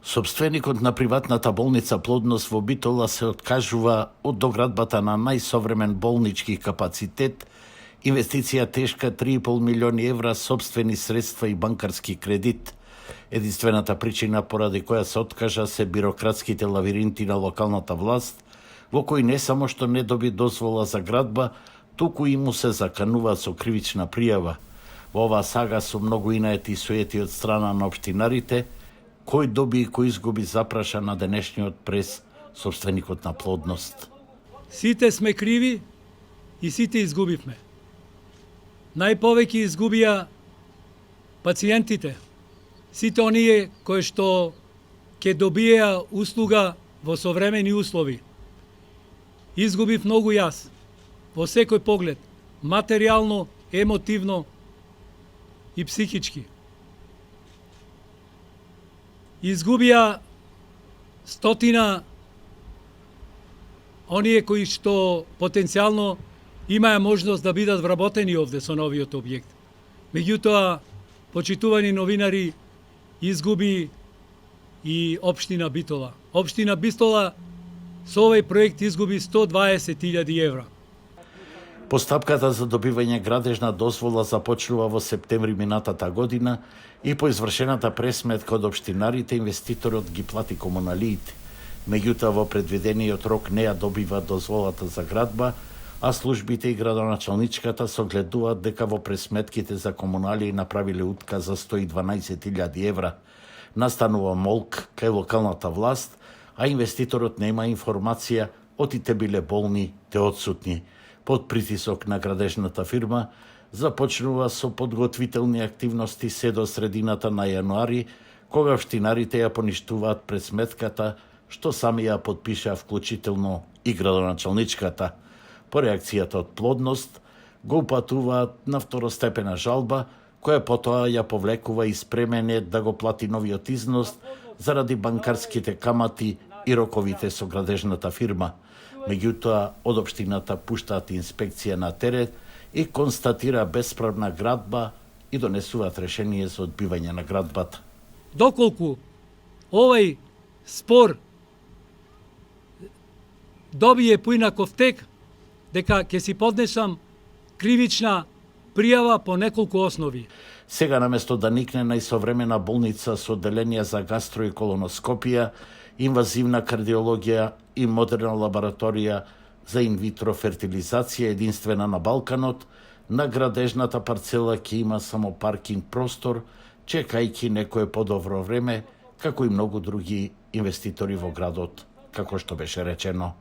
Собственикот на приватната болница Плодност во Битола се откажува од доградбата на најсовремен болнички капацитет, инвестиција тешка 3,5 милиони евра, собствени средства и банкарски кредит. Единствената причина поради која се откажа се бирократските лавиринти на локалната власт, во кои не само што не доби дозвола за градба, туку и му се заканува со кривична пријава. Во оваа сага со многу инаети суети од страна на општинарите, кој доби и кој изгуби запраша на денешниот прес собственикот на Плодност. Сите сме криви и сите изгубивме. Најповеќе изгубија пациентите, сите оние кои што ќе добиеа услуга во современи услови. Изгубив многу јас, во секој поглед, материјално, емотивно и психички. Изгубија стотина оние кои што потенцијално имаја можност да бидат вработени овде со новиот објект. Меѓутоа, почитувани новинари, изгуби и општина Битола. Општина Битола со овој проект изгуби 120.000 евра. Постапката за добивање градежна дозвола започнува во септември минатата година и по извршената пресметка од општинарите инвеститорот ги плати комуналиите. Меѓутоа во предвидениот рок не ја добива дозволата за градба, а службите и градоначалничката согледуваат дека во пресметките за комуналии направиле утка за 112.000 евра. Настанува молк кај локалната власт, а инвеститорот нема информација, отите биле болни, те одсутни. Под притисок на градежната фирма, започнува со подготвителни активности се до средината на јануари, кога општинарите ја поништуваат пресметката, што сами ја подпиша вклучително и градоначалничката. По реакцијата од Плодност, го упатуваат на второстепена жалба, која потоа ја повлекува и спремен да го плати новиот износ заради банкарските камати и роковите со градежната фирма. Меѓутоа, од општината пуштаат инспекција на терен и констатира бесправна градба и донесуваат решение за одбивање на градбата. Доколку овој спор добие поинаков тек, дека ќе си поднесам кривична пријава по неколку основи. Сега наместо да никне најсовремена болница со одделенија за гастро и колоноскопија, инвазивна кардиологија и модерна лабораторија за инвитро фертилизација единствена на Балканот, на градежната парцела ќе има само паркинг простор, чекајќи некое подобро време, како и многу други инвеститори во градот, како што беше речено.